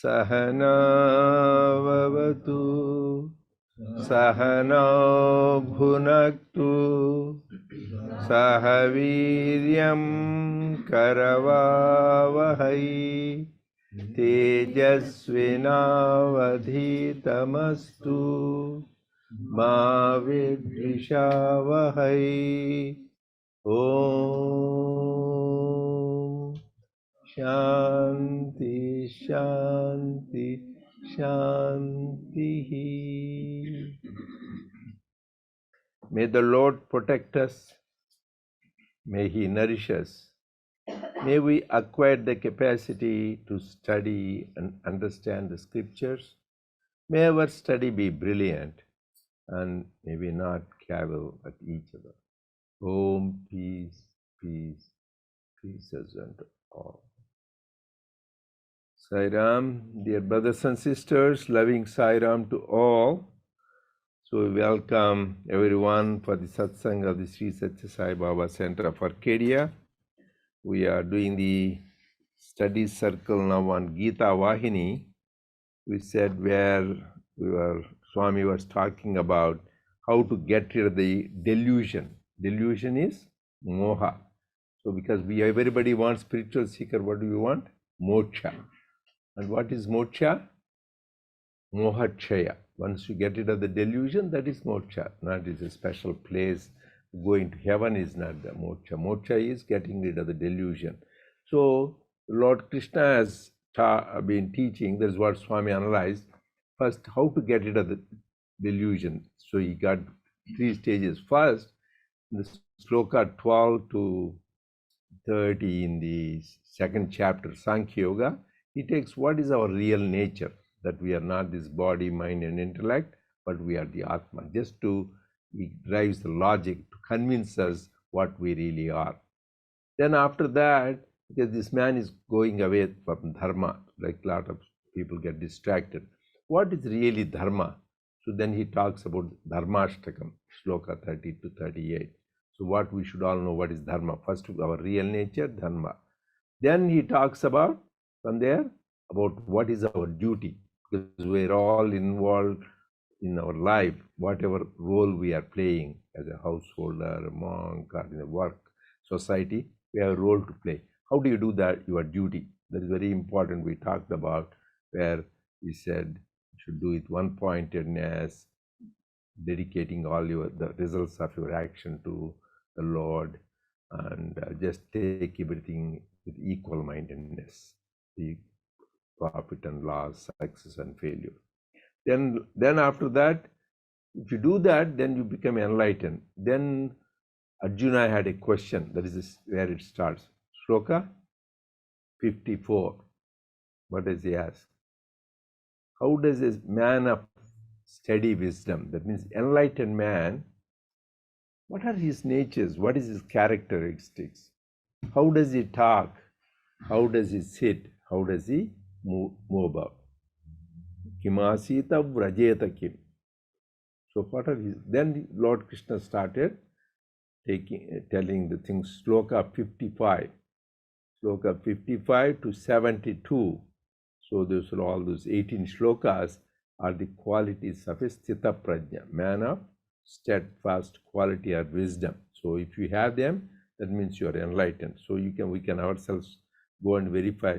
Sahana vavatu Sahana bhunaktu Sahaviryam karavavahai Tejasvinavadhitamastu Ma vidvishavahai. Om Shanti Shanti Shanti. May the Lord protect us. May He nourish us. May we acquire the capacity to study and understand the scriptures. May our study be brilliant and may we not cavil at each other. Om, peace, peace, peace unto all. Sai Ram, dear brothers and sisters, loving Sai Ram to all. So we welcome everyone for the satsang of the Sri Sathya Sai Baba Center of Arcadia. We are doing the study circle now on Gita Vahini. We said where Swami was talking about how to get rid of the delusion. Delusion is moha. So because everybody wants spiritual seeker, what do you want? Moksha. And what is moksha? Mohachaya. Once you get rid of the delusion, that is moksha. Not is a special place. Going to heaven is not the moksha. Moksha is getting rid of the delusion. So Lord Krishna has been teaching, that is what Swami analyzed. First, how to get rid of the delusion. So he got 3 stages. First, in the sloka 12 to 30 in the 2nd chapter, Sankhya Yoga, he takes what is our real nature, that we are not this body, mind and intellect, but we are the Atma. Just to, he drives the logic to convince us what we really are. Then after that, because this man is going away from dharma, like a lot of people get distracted. What is really dharma? So then he talks about Dharmashtakam, sloka 30 to 38. So what we should all know, what is dharma? First, our real nature, dharma. Then he talks about, from there, about what is our duty. Because we're all involved in our life, whatever role we are playing as a householder, a monk, or in a work society, we have a role to play. How do you do that? Your duty. That is very important. We talked about where we said you should do it one-pointedness, dedicating all the results of your action to the Lord, and just take everything with equal mindedness, the profit and loss, success and failure. Then after that, if you do that, then you become enlightened. Then Arjuna had a question. That is where it starts. Shloka 54. What does he ask? How does a man of steady wisdom, that means enlightened man, what are his natures? What is his characteristics? How does he talk? How does he sit? How does he move about? Kimasita vrajeta kim. So what are his? Then Lord Krishna started telling the things. Sloka 55. Sloka 55 to 72. So those are all those 18 shlokas are the qualities of a Sthitaprajna, man of steadfast quality or wisdom. So if you have them, that means you are enlightened. So we can ourselves go and verify,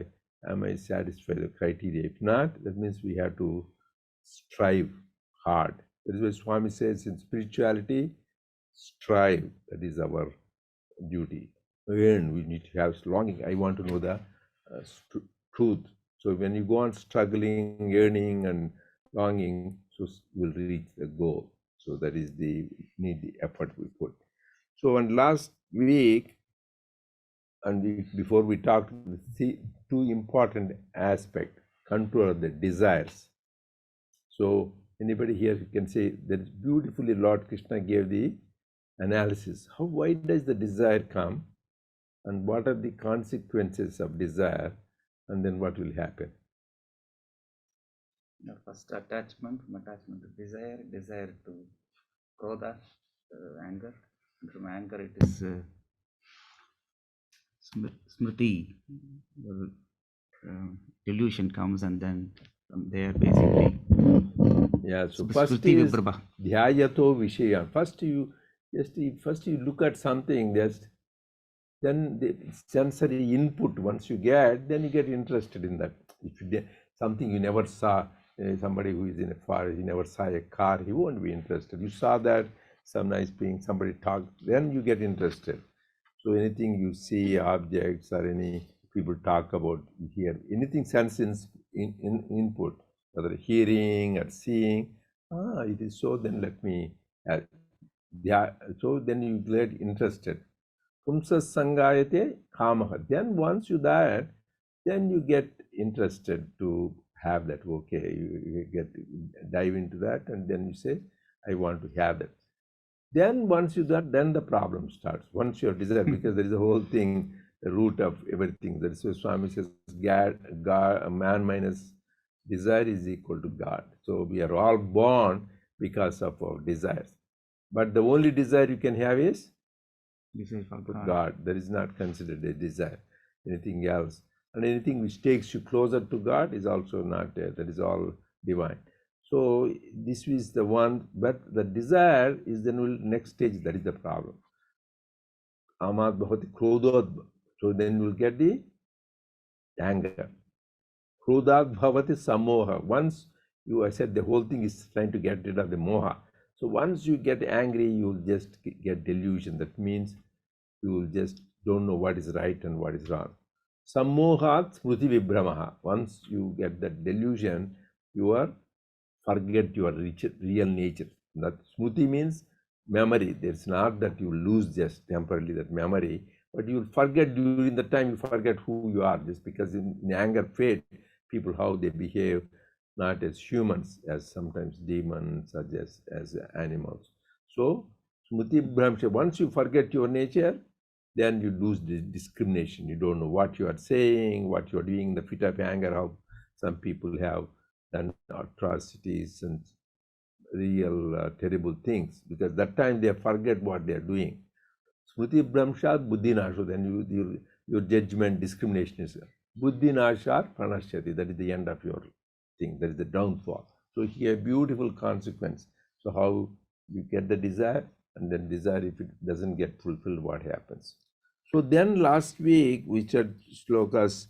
am I satisfied with the criteria? If not, that means we have to strive hard. That is why Swami says in spirituality, strive. That is our duty. Again, we need to have longing. I want to know the truth. So when you go on struggling, yearning, and longing, so you will reach the goal. So that is the effort we put. So on last week, and before we talked, the 2 important aspects. control of the desires. So anybody here can say that beautifully Lord Krishna gave the analysis. Why does the desire come, and what are the consequences of desire, and then what will happen? First, attachment, from attachment to desire, desire to krodha, anger, and from anger it is smriti, delusion comes, and then from there basically. Yeah, so first is dhyayato vishaya. First you look at something, then the sensory input once you get, then you get interested in that. If you something you never saw, somebody who is in a forest, he never saw a car, he won't be interested. You saw that some nice thing, somebody talked, then you get interested. So anything you see, objects or any people talk about, you hear anything sense in input, whether hearing or seeing, it is so, then let me so then you get interested. Pumsa sangayate kamaha. Then once you that, then you get interested to have that. Okay, you get dive into that, and then you say, I want to have that. Then once you that, then the problem starts. Once your desire, because there is a whole thing, the root of everything. That is why Swami says, God, man minus desire is equal to God. So we are all born because of our desires. But the only desire you can have is desire for God. That is not considered a desire. Anything else, and anything which takes you closer to God is also not there. That is all divine. So this is the one, but the desire is the next stage. That is the problem. Amad bhavati krodod. So then you will get the anger. Krodad bhavati samoha. Once I said the whole thing is trying to get rid of the moha. So once you get angry, you will just get delusion. That means you will just don't know what is right and what is wrong. Sammohat smriti vibhramaha. Once you get that delusion, you are forget your real nature. That smriti means memory. It's not that you lose just temporarily that memory, but you will forget during the time, you forget who you are, just because in anger fade, people how they behave, not as humans, as sometimes demons or just as animals. So smriti vibhramaha, once you forget your nature, then you lose the discrimination. You don't know what you are saying, what you are doing in the fit of anger, how some people have done atrocities and real terrible things, because that time they forget what they are doing. Smriti Brahmshat Buddhi Nasho, then your judgment, discrimination is Buddhi Nashar Pranashyati. That is the end of your thing. That is the downfall. So here, beautiful consequence. So how you get the desire, and then desire, if it doesn't get fulfilled, what happens? So then last week we said slokas,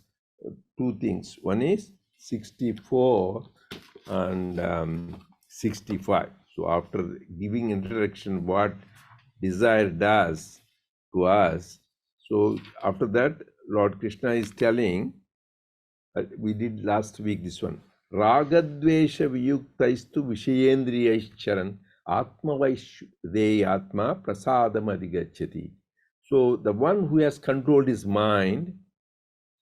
two things. One is 64 and 65. So after giving introduction what desire does to us, so after that Lord Krishna is telling, we did last week this one, ragadvesha viyuktaistu vishayendriyaicharan atma prasadam adhigachyati. So the one who has controlled his mind,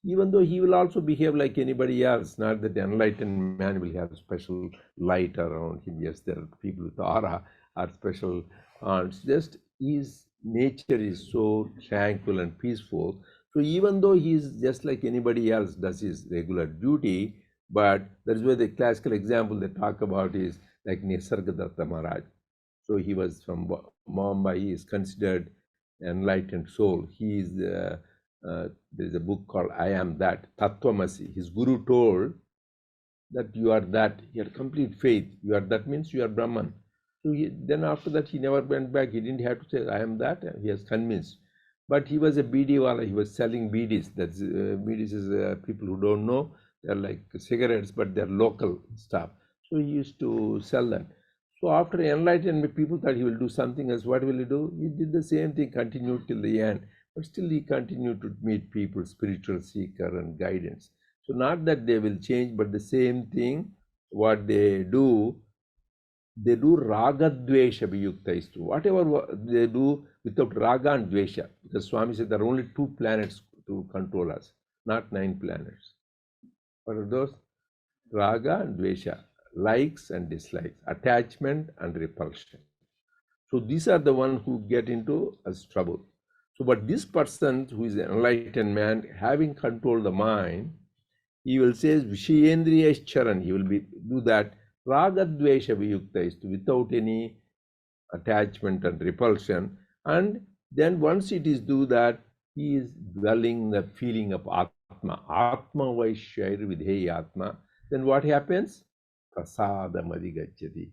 even though he will also behave like anybody else, not that the enlightened man will have special light around him. Yes, there are people with aura or special aunts. Just his nature is so tranquil and peaceful. So even though he is just like anybody else, does his regular duty, but that is where the classical example they talk about is like Nisargadatta Maharaj. So he was from Mumbai. He is considered enlightened soul. He is there is a book called I Am That, Tattvamasi. His guru told that you are that. He had complete faith. You are that means you are Brahman. So then after that he never went back. He didn't have to say I am that. He has convinced. But he was a bidi wala. He was selling bidis. That's bidis is people who don't know. They're like cigarettes, but they're local stuff. So he used to sell that. So after enlightenment, people thought he will do something else. What will he do? He did the same thing, continued till the end. But still he continued to meet people, spiritual seeker and guidance. So not that they will change, but the same thing, what they do raga dvesha viyuktaistu. Whatever they do without raga and dvesha. Because Swami said there are only 2 planets to control us, not 9 planets. What are those? Raga and Dvesha, likes and dislikes, attachment and repulsion. So these are the ones who get into as trouble. So, but this person who is an enlightened man, having controlled the mind, he will say Vishayendriya Charan, he will do that Raga Dvesha Viyukta is without any attachment and repulsion. And then once it is do that, he is dwelling the feeling of Atma. Atma Vaishyair Vidheya Atma. Then what happens? Prasadam Adhigachyati.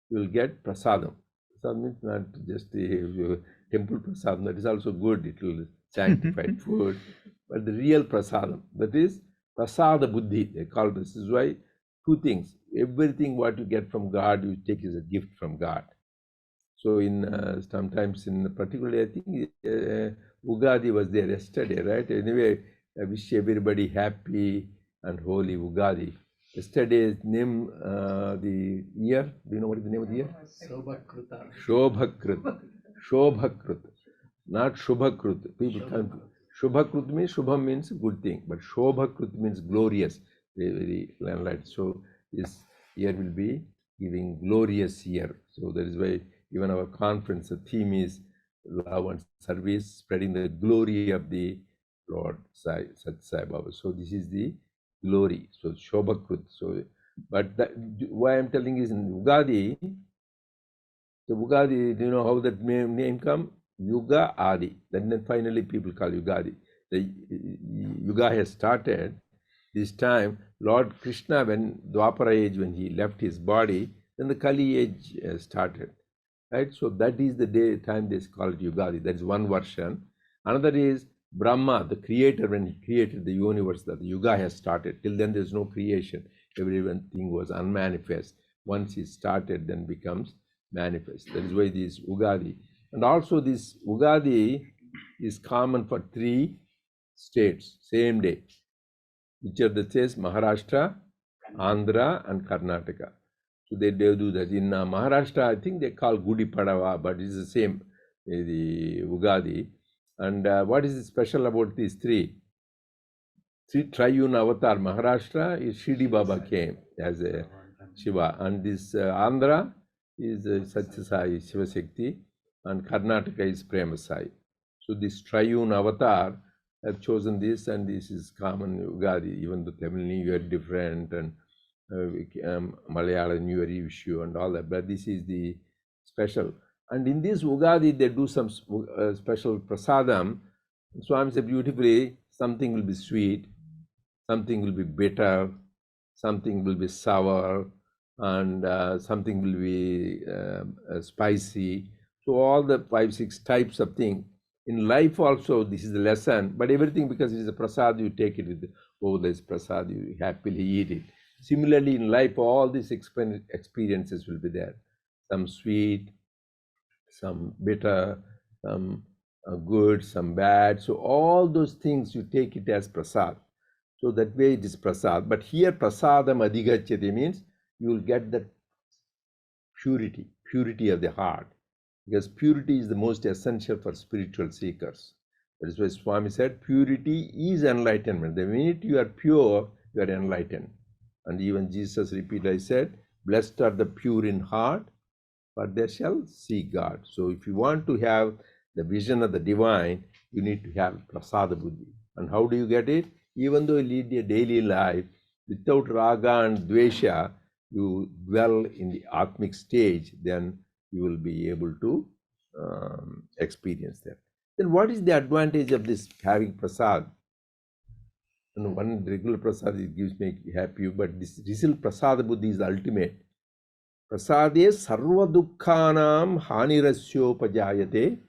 You will get prasadam. Prasadam means not just the temple prasadam, that is also good, it will sanctify food, but the real prasadam, that is prasada buddhi, they call this. This is why two things, everything what you get from God, you take as a gift from God. So in sometimes in particularly, I think Ugadi was there yesterday, right? Anyway, I wish everybody happy and holy Ugadi. Yesterday's name, the year, do you know what is the name of the year? Shobhakrut. Shobhakrut. Not Shubhakrut. People can't. Shubhakrut means, Shubham means good thing, but Shobhakrut means glorious, very landlight. So this year will be giving glorious year. So that is why even our conference, the theme is love and service, spreading the glory of the Lord Sai Baba. So this is the glory. So Shobhakrut. So, but that, why I'm telling is in Ugadi, the Ugadi, do you know how that name come? Yuga Adi. Then finally people call Ugadi. The Yuga has started. This time, Lord Krishna, when Dwapara age, when he left his body, then the Kali age started. Right? So that is the day time they call it Yugadi. That is one version. Another is Brahma, the creator, when he created the universe, that the Yuga has started. Till then there is no creation. Everything was unmanifest. Once it started, then becomes manifest. That is why this Ugadi. And also this Ugadi is common for 3 states, same day. Which are the states? Maharashtra, Andhra and Karnataka. So they do that. In Maharashtra, I think they call Gudi Padava, but it's the same, the Ugadi. And what is special about these 3? 3 Triune Avatar. Maharashtra is Shirdi Baba came as a Shiva. And this Andhra is Satya Sai, Shiva Shakti. And Karnataka is Prema Sai. So this Triune Avatar have chosen this, and this is common Ugadi. Even the Tamil New Year different, and Malayalam New Year issue and all that, but this is the special. And in this Ugadi, they do some special prasadam. Swami said beautifully, something will be sweet, something will be bitter, something will be sour, and something will be spicy. So all the 5, 6 types of things. In life also, this is the lesson, but everything, because it is a prasad, you take it with, oh, this prasad, you happily eat it. Similarly, in life, all these experiences will be there. Some sweet, some bitter, some good, some bad. So all those things, you take it as prasad. So that way it is prasad. But here, prasadam adhigachyati means you will get that purity of the heart. Because purity is the most essential for spiritual seekers. That is why Swami said, purity is enlightenment. The minute you are pure, you are enlightened. And even Jesus repeatedly said, blessed are the pure in heart, for they shall see God. So if you want to have the vision of the divine, you need to have prasada buddhi. And how do you get it? Even though you lead a daily life, without raga and dvesha, you dwell in the atmic stage, then you will be able to experience that. Then what is the advantage of this having prasad? And one regular prasad, it gives me happy, but this real prasada buddhi is the ultimate. Prasade sarva dukkhanam hanirasyopajayate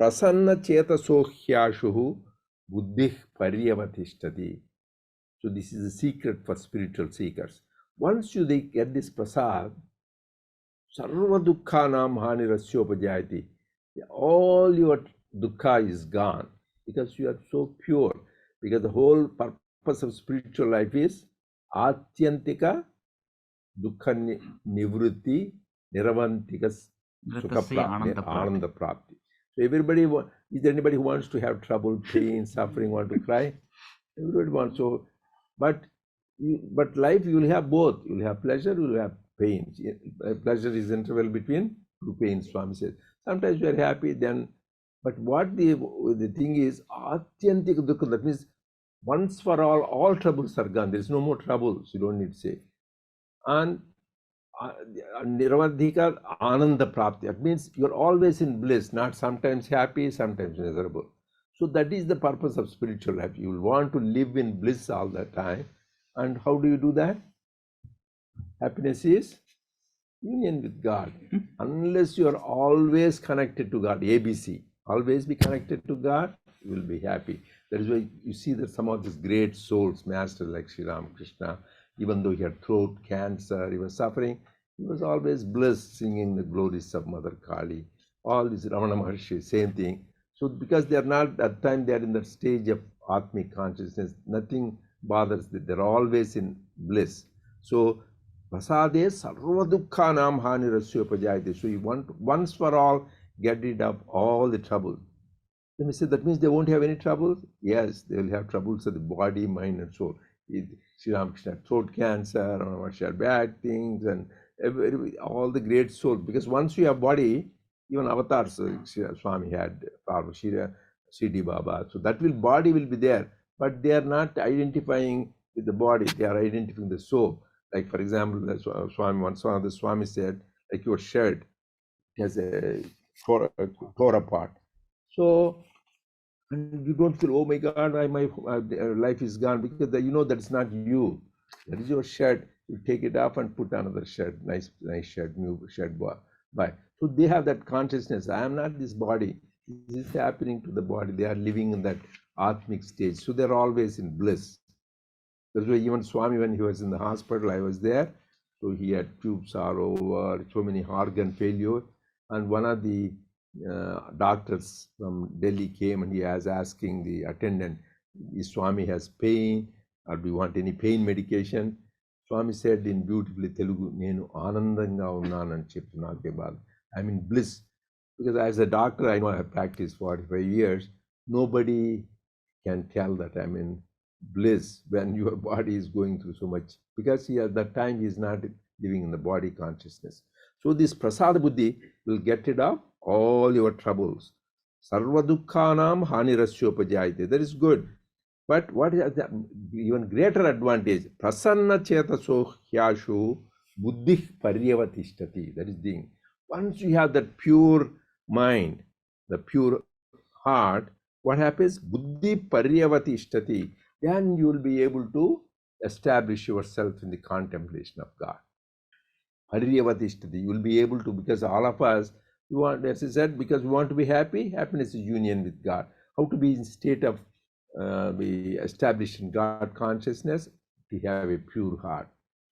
prasanna chetasohyashuhu buddhih paryavathishtati. So this is a secret for spiritual seekers. Once you get this prasad, sarva dukkhanam hanirasyopajayate, all your dukkha is gone, because you are so pure. Because the whole purpose of spiritual life is atyantika dukkha nivrutti niravantika sukha prapti, ananda prapti. So everybody, is there anybody who wants to have trouble, pain, suffering, want to cry? Everybody wants. So, but But life, you will have both. You will have pleasure, you will have pain. Pleasure is interval between two pains, Swami says. Sometimes you are happy, then, but what the thing is, atyantik dukkha, that means once for all troubles are gone. There is no more troubles, you don't need to say. And Niravadhika Ananda Prapti. That means you're always in bliss, not sometimes happy, sometimes miserable. So that is the purpose of spiritual life. You will want to live in bliss all the time. And how do you do that? Happiness is union with God. Unless you are always connected to God, ABC, always be connected to God, you will be happy. That is why you see that some of these great souls, masters like Sri Ramakrishna, even though he had throat cancer, he was suffering, he was always blessed, singing the glories of Mother Kali. All these Ramana Maharshi, same thing. So because they are not, at that time they are in that stage of Atmic consciousness, nothing bothers them. They're always in bliss. So Prasade sarva dukkhanam hanirasya upajayate. So you want once for all get rid of all the trouble. Then we say that means they won't have any trouble? Yes, they will have troubles of the body, mind, and soul. Sri Ramakrishna had throat cancer, Ramana bad things, and all the great souls. Because once you have body, even avatars, Swami had, CD Baba. So that body will be there, but they are not identifying with the body. They are identifying the soul. Like for example, Swami, once one of the Swami said, like your shirt has a tore apart. So and you don't feel, oh my God, my life is gone, because you know that's not you. That is your shirt. You take it off and put another shirt, nice shirt, new shirt. Buy. So they have that consciousness. I am not this body. This is happening to the body. They are living in that Atmic stage. So they're always in bliss. That's why even Swami, when he was in the hospital, I was there. So he had tubes all over, so many organ failure. And one of the doctors from Delhi came and he was asking the attendant, is Swami has pain or do you want any pain medication? Swami said in beautifully Telugu, Nenu Anandanga Unnanani Cheptu Nake Baada. I'm in bliss. Because as a doctor, I know I have practiced 45 years. Nobody can tell that I'm in bliss when your body is going through so much. Because at that time he is not living in the body consciousness. So this prasada buddhi will get rid of all your troubles. Sarva dukkhanam hanirasyopajaite. That is good. But what is the even greater advantage? Prasanna chetaso hyashu buddhi paryavatishthati. That is the thing. Once you have that pure mind, the pure heart, what happens? Buddhi paryavatishthati. Then you will be able to establish yourself in the contemplation of God. Paryavatishthati. You will be able to, because all of us, we want, as I said, because we want to be happy. Happiness is union with God. How to be in state of be established in God consciousness? To have a pure heart.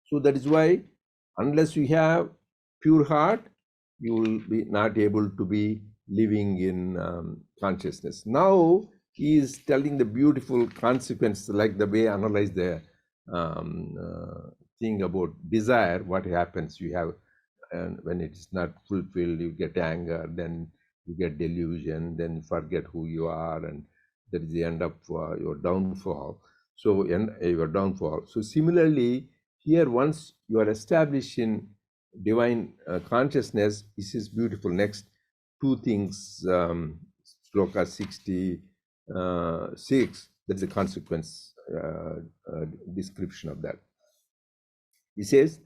So that is why, unless you have pure heart, you will be not able to be living in consciousness. Now he is telling the beautiful consequences, like the way I analyze the thing about desire. What happens? You have, and when it is not fulfilled, you get anger, then you get delusion, then you forget who you are, and that is the end of your downfall. So your downfall. So similarly, here once you are established in divine consciousness, this is beautiful. Next two things, sloka 66, that's the consequence description of that. He says,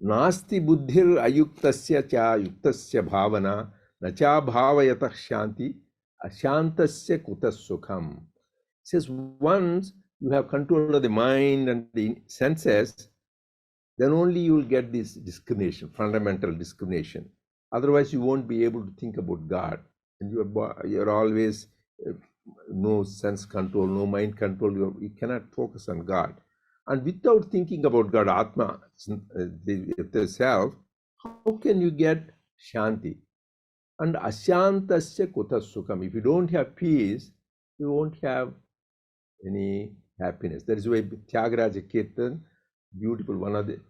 Nasti buddhir ayuktasya cha yuktasya bhavana na cha bhavayatah shanti ashantasya kutas sukham. He says, once you have control of the mind and the senses, then only you will get this discrimination, fundamental discrimination. Otherwise, you won't be able to think about God. And you're always no sense control, no mind control. You cannot focus on God. And without thinking about God, Atma, the self, how can you get Shanti? And Ashantasya kutas sukham. If you don't have peace, you won't have any happiness. That is why Tyagaraja Kirtan, beautiful, one of the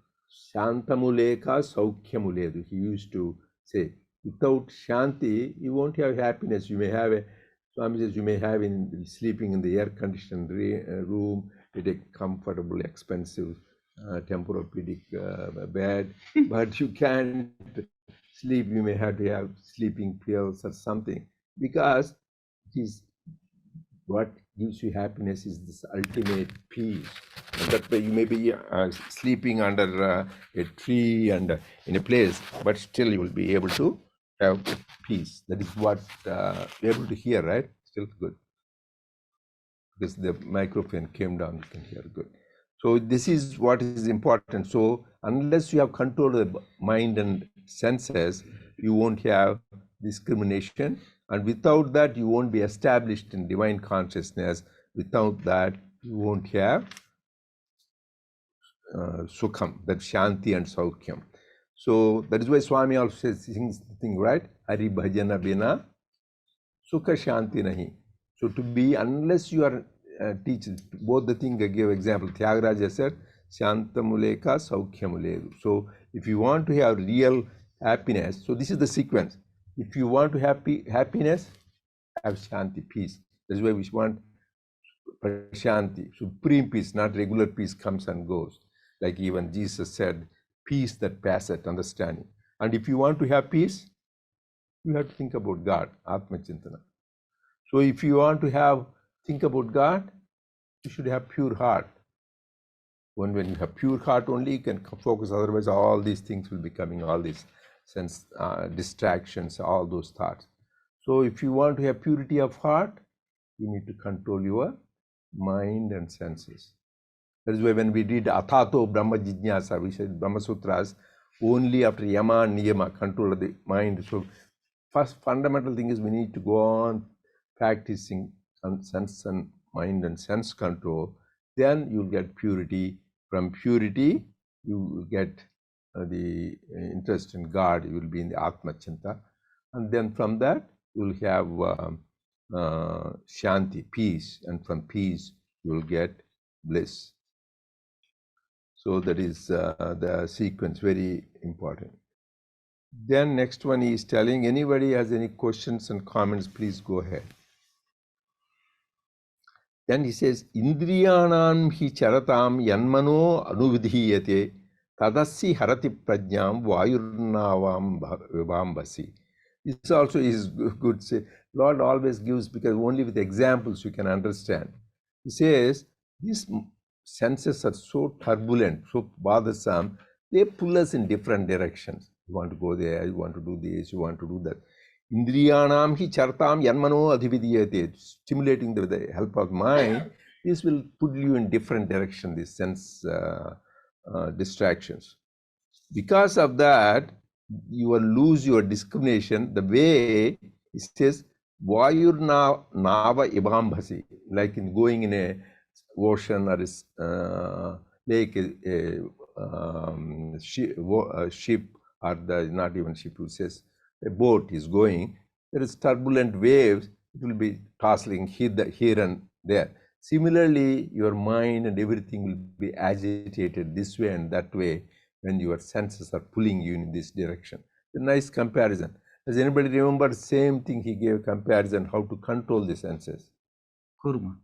Shantamuleka Saukhyamuledu, he used to say, without Shanti, you won't have happiness. You may have Swami says, you may have sleeping in the air-conditioned room with a comfortable, expensive temporopedic bed, but you can't sleep. You may have to have sleeping pills or something, because it is what gives you happiness is this ultimate peace. And that way you may be sleeping under a tree and in a place, but still you will be able to have peace. That is what you're able to hear, right? Still good. Because the microphone came down, you can hear good. So this is what is important. So unless you have control of the mind and senses, you won't have discrimination. And without that, you won't be established in divine consciousness. Without that, you won't have sukham, that shanti and saukyam. So that is why Swami also sings the thing, right? Hari bhajana bina sukha shanti nahi. So to be, unless you are teaching both the thing, I gave example. Tyagaraja said, Shantamuleka Saukhyamulegu. So if you want to have real happiness, so this is the sequence. If you want to have happiness, have shanti, peace. That's why we want shanti, supreme peace, not regular peace comes and goes. Like even Jesus said, peace that passeth understanding. And if you want to have peace, you have to think about God, Atma Chintana. So if you want to think about God, you should have pure heart. When you have pure heart only, you can focus. Otherwise, all these things will be coming, all these sense distractions, all those thoughts. So if you want to have purity of heart, you need to control your mind and senses. That is why when we did Athato Brahma Jijnasa, we said Brahma Sutras, only after Yama and Niyama, control of the mind. So first fundamental thing is we need to go on practicing sense and mind and sense control. Then you'll get purity. From purity, you will get the interest in God. You will be in the Atma Chinta. And then from that, you will have shanti, peace. And from peace, you will get bliss. So that is the sequence, very important. Then next one is telling, anybody has any questions and comments, please go ahead. Then he says, Indriyanam hi charatam yanmano anuvidhiyate tadassi harati prajnam vayurnavam vibambasi. This also is good. Say, Lord always gives, because only with examples you can understand. He says, these senses are so turbulent, so bothersome, they pull us in different directions. You want to go there, you want to do this, you want to do that. Indriyanam hi chartam yanmano adhividiyate, stimulating with the help of mind, this will put you in different direction, these sense distractions. Because of that, you will lose your discrimination. The way it says, Vayur nava ibambhasi, like in going in a ocean or a lake, a ship, or not even ship, it says a boat is going, there is turbulent waves, it will be tossing here and there. Similarly, your mind and everything will be agitated this way and that way when your senses are pulling you in this direction. A nice comparison. Does anybody remember the same thing he gave comparison, how to control the senses? Kurma,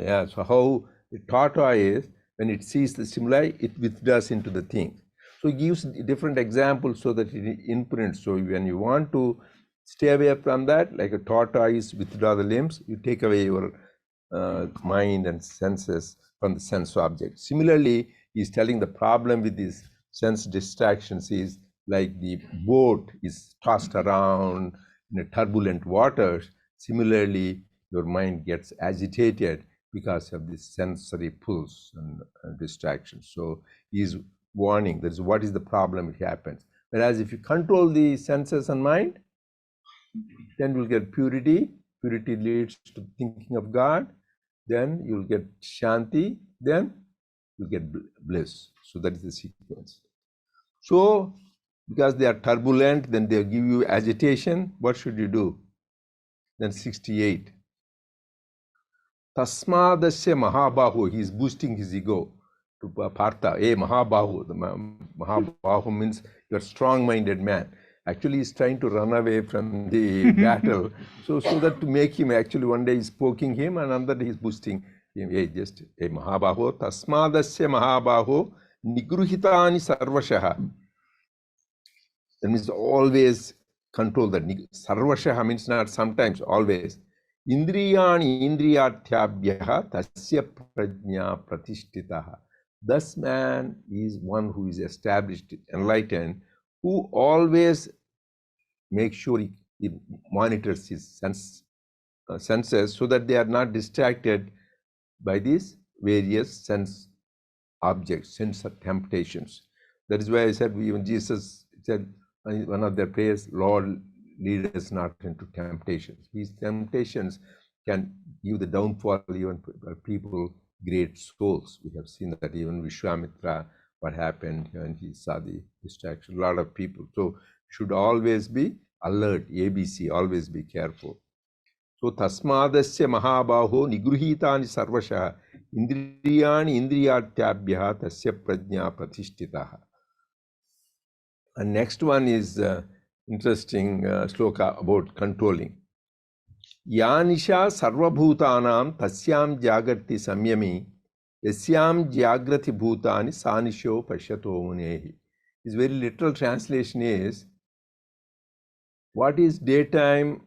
yeah. So how the tortoise, when it sees the stimuli, it withdraws into the thing. So he gives different examples so that it imprints. So when you want to stay away from that, like a tortoise withdraw the limbs, you take away your mind and senses from the sense object. Similarly, he's telling the problem with these sense distractions is like the boat is tossed around in a turbulent waters. Similarly, your mind gets agitated because of these sensory pulls and distractions. So he's warning, that is what is the problem, it happens. Whereas if you control the senses and mind, then you'll get purity. Purity leads to thinking of God. Then you'll get shanti. Then you'll get bliss. So that is the sequence. So because they are turbulent, then they give you agitation. What should you do? Then 68. Tasmadasya Mahabahu, he is boosting his ego to Partha. Hey, Mahabahu. The Mahabahu means you're a strong-minded man. Actually, he's trying to run away from the battle. So that to make him, actually, one day he's poking him, and another day he's boosting him. Hey, Mahabahu. Tasmadasya Mahabahu Nigruhitani sarvashaha. That means always control that. Sarvashaha means not sometimes, always. Indriyani indriyathyabhyaha tasya prajna pratishtitaha. Thus man is one who is established, enlightened, who always makes sure he monitors his senses so that they are not distracted by these various sense objects, sense temptations. That is why I said, even Jesus said in one of their prayers, Lord, lead us not into temptations. These temptations can give the downfall even for people, great souls. We have seen that even Vishwamitra, what happened when he saw the distraction, a lot of people. So should always be alert, ABC, always be careful. So tasmadasya mahabaho nigruhitani sarvasha indriyani indriyatyabhyaha tasya prajna pratishtitaha. And next one is interesting sloka about controlling. Yanisha sarvabhutanam tasyam jagrati samyami yasyam jagrati bhutani sanisho pashyato munehi. His very literal translation is, what is daytime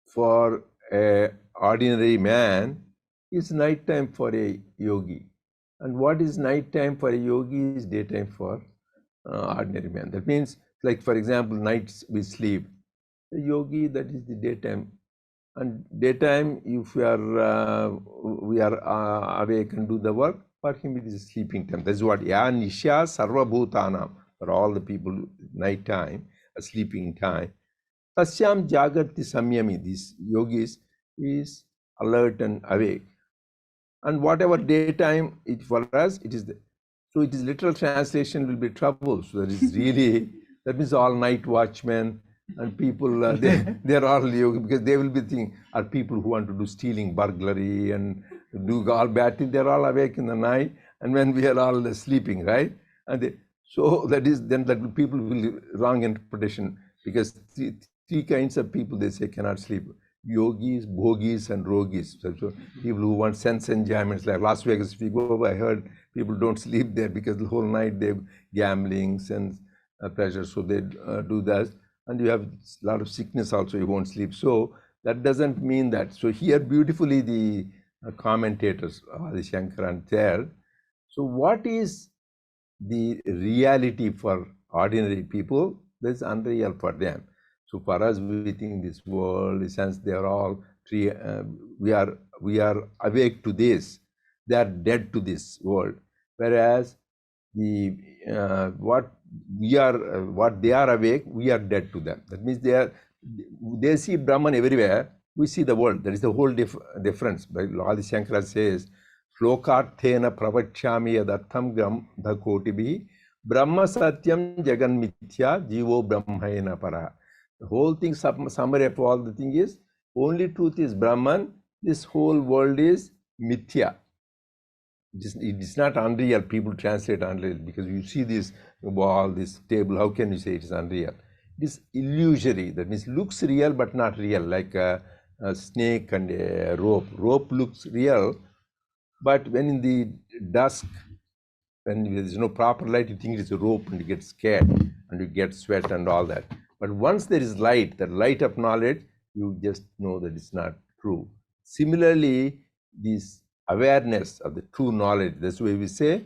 for an ordinary man is night time for a yogi. And what is night time for a yogi is daytime for ordinary man. That means, like for example, nights we sleep. The yogi, that is the daytime. And daytime, if we are awake and do the work, for him it is sleeping time. That's what Ya Nisha Sarva Bhutanam, for all the people, night time, a sleeping time. Tasyam Jagrati Samyami, these yogis is alert and awake. And whatever daytime it for us, it is so it is literal translation will be trouble. So that is really, that means all night watchmen and people, they're all yogi, because they will be thinking, are people who want to do stealing, burglary and do all bad things, they're all awake in the night, and when we are all sleeping, right? And so that is, then that people will wrong interpretation, because three kinds of people they say cannot sleep: yogis, bhogis, and rogis. So people who want sense enjoyments, like Las Vegas, if you go, I heard people don't sleep there because the whole night they're gambling, sense pleasure, so they do that. And you have a lot of sickness also, you won't sleep. So that doesn't mean that. So here beautifully the commentators, Adi Shankaran, said, so what is the reality for ordinary people? That's unreal for them. So for us, we think this world, since they are all, we are awake to this, they are dead to this world. Whereas the what they are awake, we are dead to them. That means they see Brahman everywhere, we see the world. That is the whole difference. By Adi Shankara says, Shlokarthena pravachyami yadartham gandhakotibi Brahma satyam jagan mithya jivo brahmayena para. The whole thing, summary of all the thing is, only truth is Brahman, this whole world is mithya. It is not unreal. People translate unreal because you see this wall, this table, how can you say it is unreal? It is illusory. That means looks real but not real, like a snake and a rope. Rope looks real, but when in the dusk, when there is no proper light, you think it is a rope and you get scared and you get sweat and all that. But once there is light, the light of knowledge, you just know that it's not true. Similarly, this awareness of the true knowledge, that's why we say,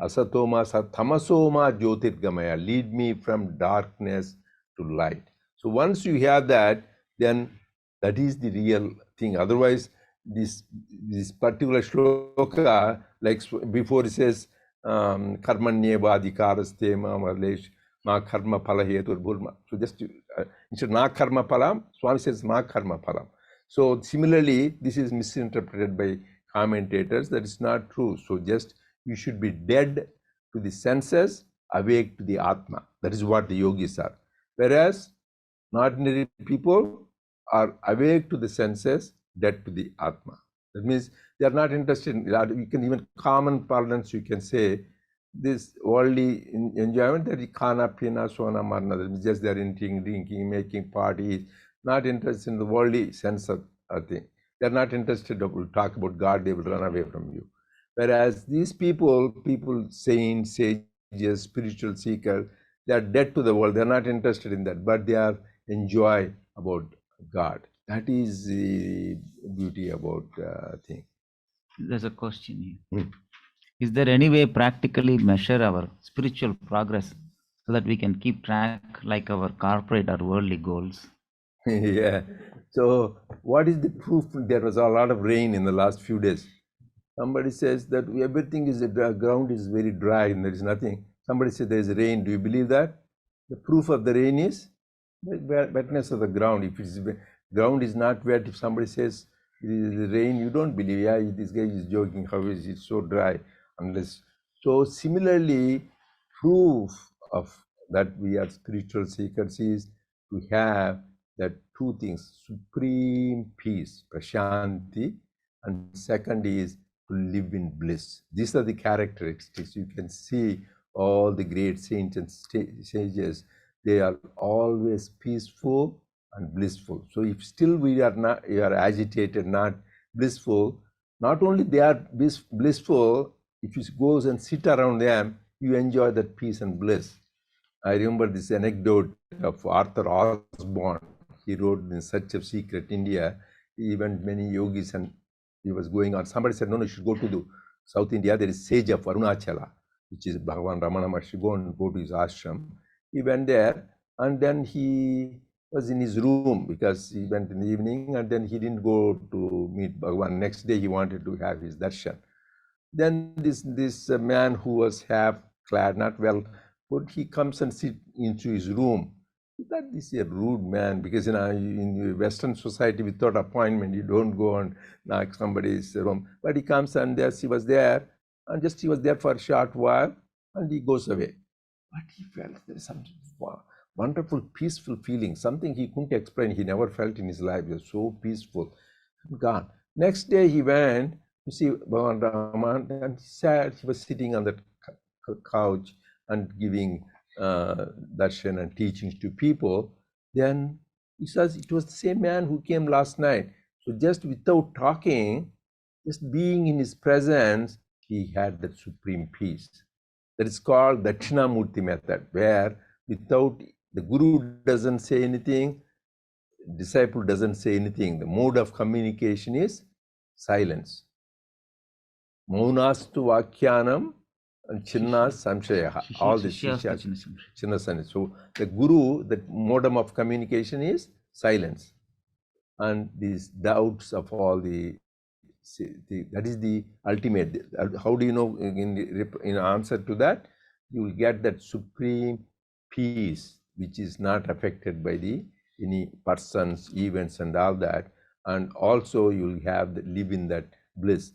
Asatoma Tamasoma Jyotirgamaya, lead me from darkness to light. So once you have that, then that is the real thing. Otherwise, this particular shloka, like before it says, Karmanyeva adhikaraste ma karma phala hetur bhurma. So just instead of na karma phalam, Swami says ma karma phalam. So similarly, this is misinterpreted by commentators. That is not true. So just you should be dead to the senses, awake to the Atma. That is what the yogis are. Whereas ordinary people are awake to the senses, dead to the Atma. That means they are not interested in that. You can even common parlance, you can say this worldly enjoyment, that is khana, pina, sona, marna. That means just they are eating, drinking, making parties, not interested in the worldly sense of thing. They are not interested to talk about God, they will run away from you. Whereas these people, saints, sages, spiritual seekers, they are dead to the world. They are not interested in that, but they are enjoy about God. That is the beauty about thing. There's a question here. Is there any way practically measure our spiritual progress so that we can keep track like our corporate or worldly goals? Yeah. So what is the proof? There was a lot of rain in the last few days. Somebody says that everything is, the ground is very dry and there is nothing. Somebody says there is rain. Do you believe that? The proof of the rain is the wetness of the ground. If it's, ground is not wet, if somebody says it is rain, you don't believe. Yeah, this guy is joking. How is it so dry? Unless. So similarly, proof of that we are spiritual seekers is to have that two things: supreme peace, prashanti, and second is to live in bliss. These are the characteristics. You can see all the great saints and sages, they are always peaceful and blissful. So if still we are not, you are agitated, not blissful, not only they are blissful, if you go and sit around them, you enjoy that peace and bliss. I remember this anecdote of Arthur Osborne. He wrote in Search of Secret India. He went many yogis and he was going on. Somebody said, no, you should go to the South India. There is sage of Arunachala, which is Bhagavan Ramana Maharshi. Go to his ashram. He went there and then he was in his room because he went in the evening and then he didn't go to meet Bhagavan. Next day he wanted to have his darshan. Then this man who was half clad, not well, but he comes and sits into his room. That is a rude man, because in Western society, without appointment, you don't go and knock somebody's room. But he comes and he was there, and just he was there for a short while, and he goes away. But he felt there is some wonderful, peaceful feeling, something he couldn't explain. He never felt in his life. It was so peaceful. Gone. Next day he went to see Bhagavan Raman, and he was sitting on that couch and giving darshan and teachings to people. Then he says it was the same man who came last night. So just without talking, just being in his presence, he had that supreme peace. That is called Dakshinamurti method, where without the Guru doesn't say anything, disciple doesn't say anything. The mode of communication is silence. Maunastu Vakyanam and Chinna Samshaya. All the Chinna. So the Guru, the modem of communication is silence. And these doubts of all that is the ultimate. How do you know in answer to that? You will get that supreme peace, which is not affected by any persons, events, and all that. And also you will live in that bliss.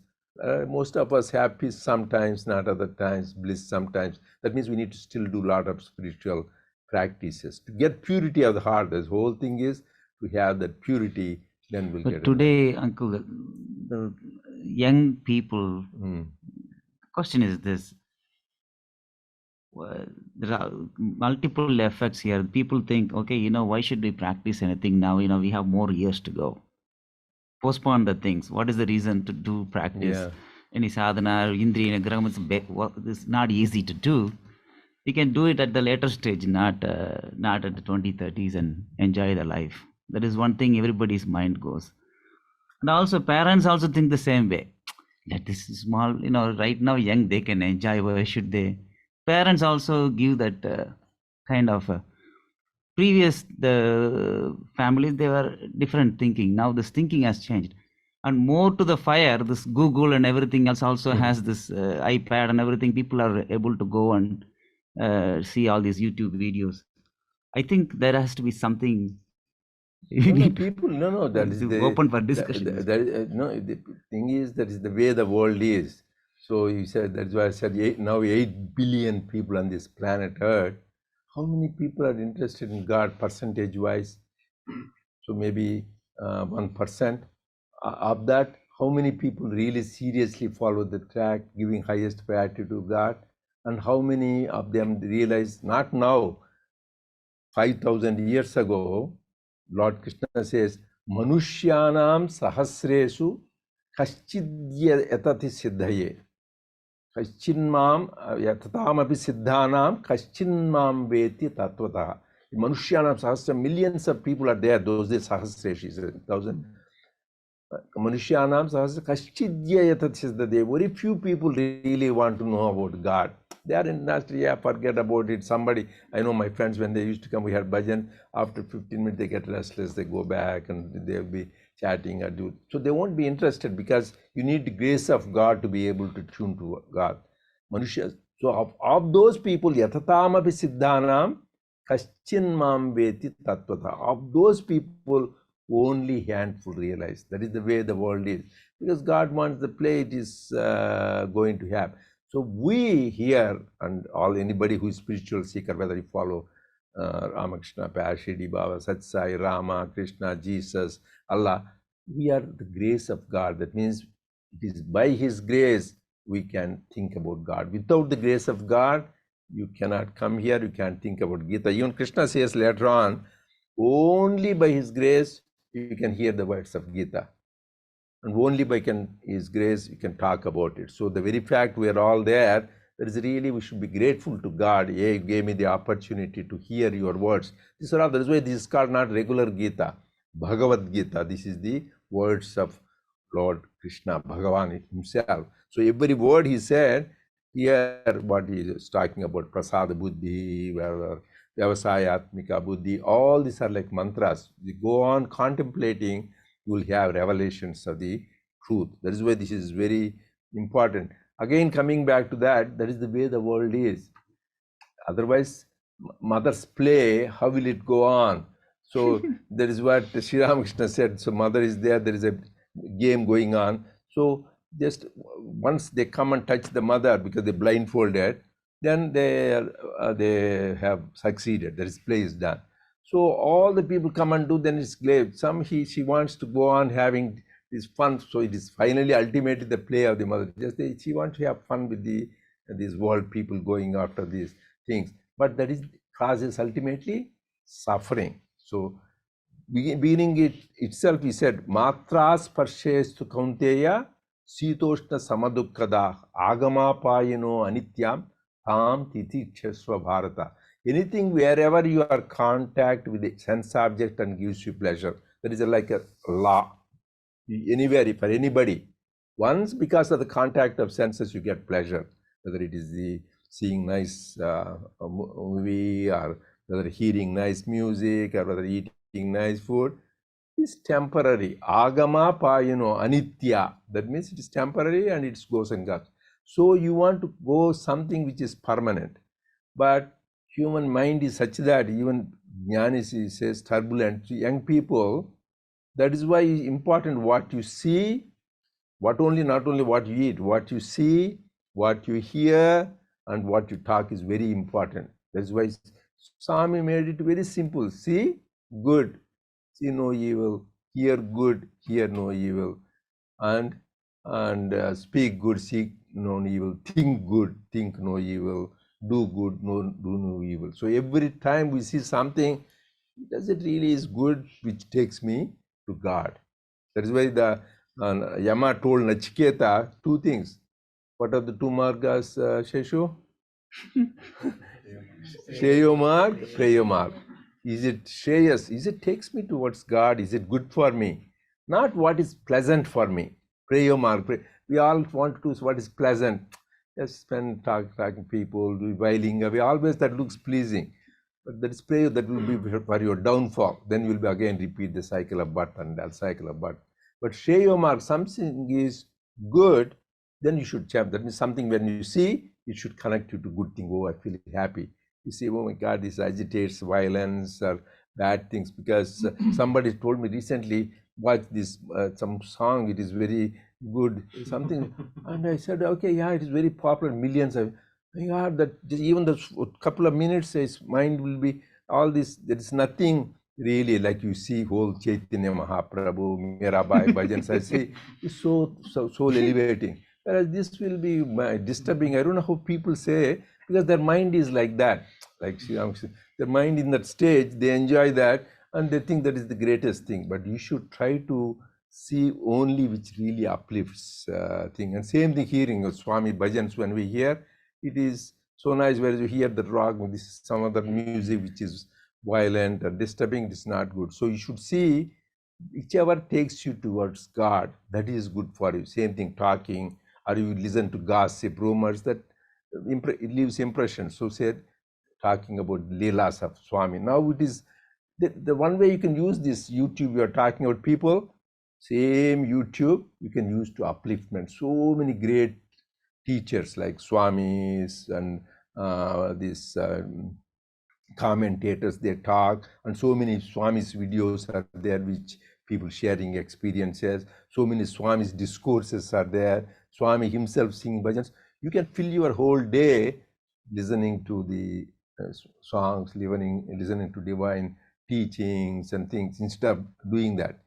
Most of us have peace sometimes, not other times, bliss sometimes. That means we need to still do a lot of spiritual practices to get purity of the heart. This whole thing is to have that purity, then we'll get today, Uncle, the young people, the question is this. There are multiple effects here. People think, okay, why should we practice anything now? We have more years to go. Postpone the things. What is the reason to do practice? Yeah. Any sadhana, indriya, nigram, it's not easy to do. You can do it at the later stage, not at the 20-30s, and enjoy the life. That is one thing everybody's mind goes. And also parents also think the same way. Let this small, right now young, they can enjoy. Why should they? Parents also give that kind of previous the families, they were different thinking. Now this thinking has changed, and more to the fire, this Google and everything else also has this iPad and everything. People are able to go and see all these YouTube videos. I think there has to be something. That is open for discussion. The thing is, that is the way the world is. So you said, that's why I said now 8 billion people on this planet Earth. How many people are interested in God percentage wise? So maybe 1%. Of that, how many people really seriously follow the track, giving highest priority to God? And how many of them realize, not now, 5,000 years ago, Lord Krishna says, Manushyanam sahasresu kaschidya etati siddhaye. Kaschinmam yatatam api siddhanam kaschinmam veti tattvataha. Manushyanam sahasra, millions of people are there. Those days sahasra, she said, thousand. Manushyanam sahasra kaschidya yatat siddhade. Very few people really want to know about God. They are in Australia, forget about it. Somebody, I know my friends, when they used to come, we had bhajan. After 15 minutes, they get restless. They go back and they'll be chatting or do. So they won't be interested because you need the grace of God to be able to tune to God. Manushya. So of those people, yatatam api siddhanam kaschin mam veti tattvata. Of those people, only handful realize. That is the way the world is. Because God wants the play, it is going to happen. So we here, and all anybody who is spiritual seeker, whether you follow Ramakrishna, Shirdi Baba, Sat Sai, Rama, Krishna, Jesus, Allah, we are the grace of God. That means it is by His grace we can think about God. Without the grace of God, you cannot come here, you can't think about Gita. Even Krishna says later on, only by His grace you can hear the words of Gita. And only by His grace you can talk about it. So the very fact we are all there, that is really, we should be grateful to God. He gave me the opportunity to hear your words. These are all, that is why this is called not regular Gita, Bhagavad Gita. This is the words of Lord Krishna, Bhagavan himself. So every word he said, here what he is talking about, Prasada Buddhi, Vyavasayatmika Buddhi, all these are like mantras. You go on contemplating, you will have revelations of the truth. That is why this is very important. Again, coming back to that, that is the way the world is. Otherwise, mother's play, how will it go on? So that is what Sri Ramakrishna said. So mother is there is a game going on. So just once they come and touch the mother because they blindfolded, then they have succeeded. That is play is done. So all the people come and do, then it's glaive. She wants to go on having this fun. So it is finally ultimately the play of the mother. She wants to have fun with these world people going after these things. But that is causes ultimately suffering. So beginning it itself, he said, Matras parshestu kaunteya sitoshna samadukkada agamapayino anityam tam titikshasva bharata. Anything wherever you are contact with a sense object and gives you pleasure, that is like a law. Anywhere, for anybody, once because of the contact of senses you get pleasure, whether it is the seeing nice movie, or whether hearing nice music, or whether eating nice food, is temporary. Agama payano anitya. That means it is temporary and it goes and goes. So you want to go something which is permanent. But human mind is such that even Jnani says turbulent. So young people, that is why it's important what you see, not only what you eat, what you see, what you hear, and what you talk is very important. That's why Swami made it very simple. See good, see no evil. Hear good, hear no evil. And speak good, seek no evil. Think good, think no evil. Do good, do no evil. So every time we see something, does it really is good, which takes me to God. That is why the Yama told Nachiketa two things. What are the two margas, Sheshu? Shreyo marg, Preyo marg. Is it Shreyas? Is it takes me towards God? Is it good for me? Not what is pleasant for me. Preyo marg. We all want to do what is pleasant. Just spend talking people, do whiling away. Always that looks pleasing. But that is prayer that will be for your downfall. Then you will be again repeat the cycle of birth and that cycle of birth. But Shreyo marg, something is good, then you should jump. That means something when you see, it should connect you to good thing. Oh, I feel happy. You say, oh my God, this agitates violence or bad things. Because somebody told me recently, watch this some song, it is very good, something. And I said, okay, yeah, it is very popular, millions of, yeah, that even the couple of minutes, his mind will be all this. There is nothing really like you see whole Chaitanya Mahaprabhu, Mirabai, bhajans. I say it's so elevating. Whereas this will be disturbing. I don't know how people say, because their mind is like that. Like their mind in that stage, they enjoy that and they think that is the greatest thing. But you should try to see only which really uplifts thing. And same thing hearing of Swami bhajans when we hear, it is so nice where you hear the rock, this is some other music which is violent or disturbing, it is not good. So you should see whichever takes you towards God, that is good for you. Same thing talking, or you listen to gossip, rumors, that it leaves impression. So said, talking about Leelas of Swami. Now it is the one way you can use this YouTube, you are talking about people, same YouTube you can use to upliftment. So many great teachers like Swamis and these commentators, they talk, and so many Swamis videos are there which people sharing experiences. So many Swamis discourses are there. Swami himself singing bhajans. You can fill your whole day listening to the songs, listening to divine teachings and things. Instead of doing that,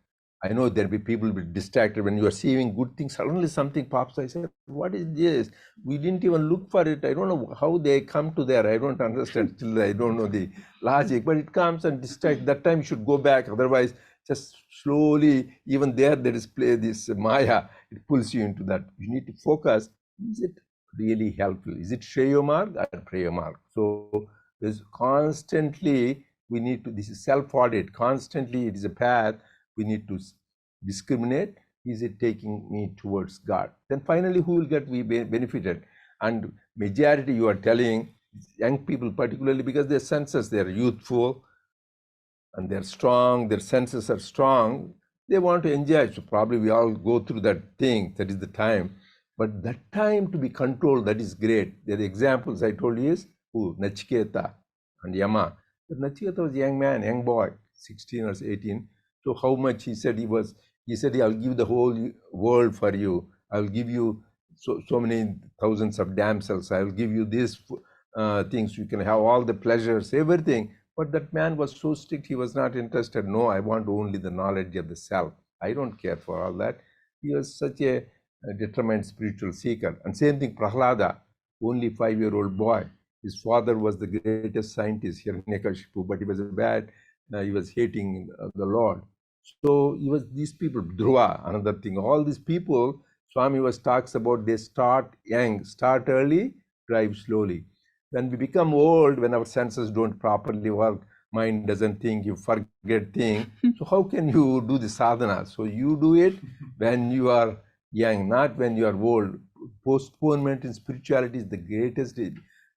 I know there'll be people will be distracted when you are seeing good things. Suddenly something pops. I said, "What is this? We didn't even look for it. I don't know how they come to there. I don't understand. Still, I don't know the logic. But it comes and distracts. That time you should go back. Otherwise, just slowly, even there is play this Maya. It pulls you into that. You need to focus. Is it really helpful? Is it Shreya Marg or Preya Marg? So there's constantly we need to. This is self-audit. Constantly, it is a path. We need to discriminate. Is it taking me towards God? Then finally, who will get benefited? And majority, you are telling young people particularly, because their senses, they are youthful and they're strong, their senses are strong, they want to enjoy. So probably we all go through that thing, that is the time. But that time to be controlled, that is great. The examples I told you is who? Nachiketa and Yama. But Nachiketa was a young man, young boy, 16 or 18. So how much he said he said, I'll give the whole world for you. I'll give you so many thousands of damsels. I'll give you these things. You can have all the pleasures, everything. But that man was so strict, he was not interested. No, I want only the knowledge of the self. I don't care for all that. He was such a determined spiritual seeker. And same thing, Prahlada, only 5-year-old boy. His father was the greatest scientist, Hiranyakashipu, but he was he was hating the Lord. So he was these people, Dhruva, another thing. All these people, Swami talks about, they start young, start early, drive slowly. When we become old, when our senses don't properly work, mind doesn't think, you forget things. So how can you do the sadhana? So you do it when you are young, not when you are old. Postponement in spirituality is the greatest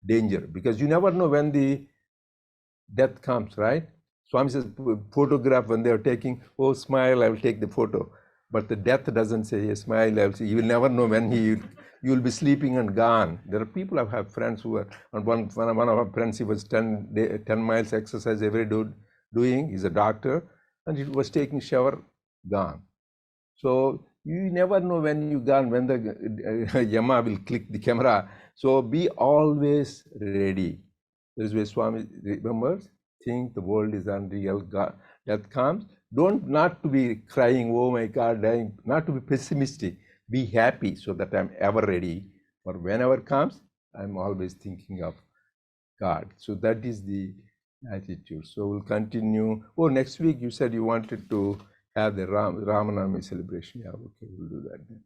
danger, because you never know when the death comes, right? Swami says, photograph, when they are taking, oh, smile, I will take the photo. But the death doesn't say, hey, smile, I will see. You will never know when you will be sleeping and gone. There are people, I have friends who are, and one of our friends, he was 10 miles exercise every day doing. He's a doctor, and he was taking shower, gone. So you never know when you gone, when the Yama will click the camera. So be always ready. There is where Swami remembers, think the world is unreal, God, death comes. Don't not to be crying, oh my God, dying, not to be pessimistic. Be happy so that I'm ever ready. Or whenever comes, I'm always thinking of God. So that is the attitude. So we'll continue. Oh, next week you said you wanted to have the Ramanami celebration. Yeah, okay, we'll do that then.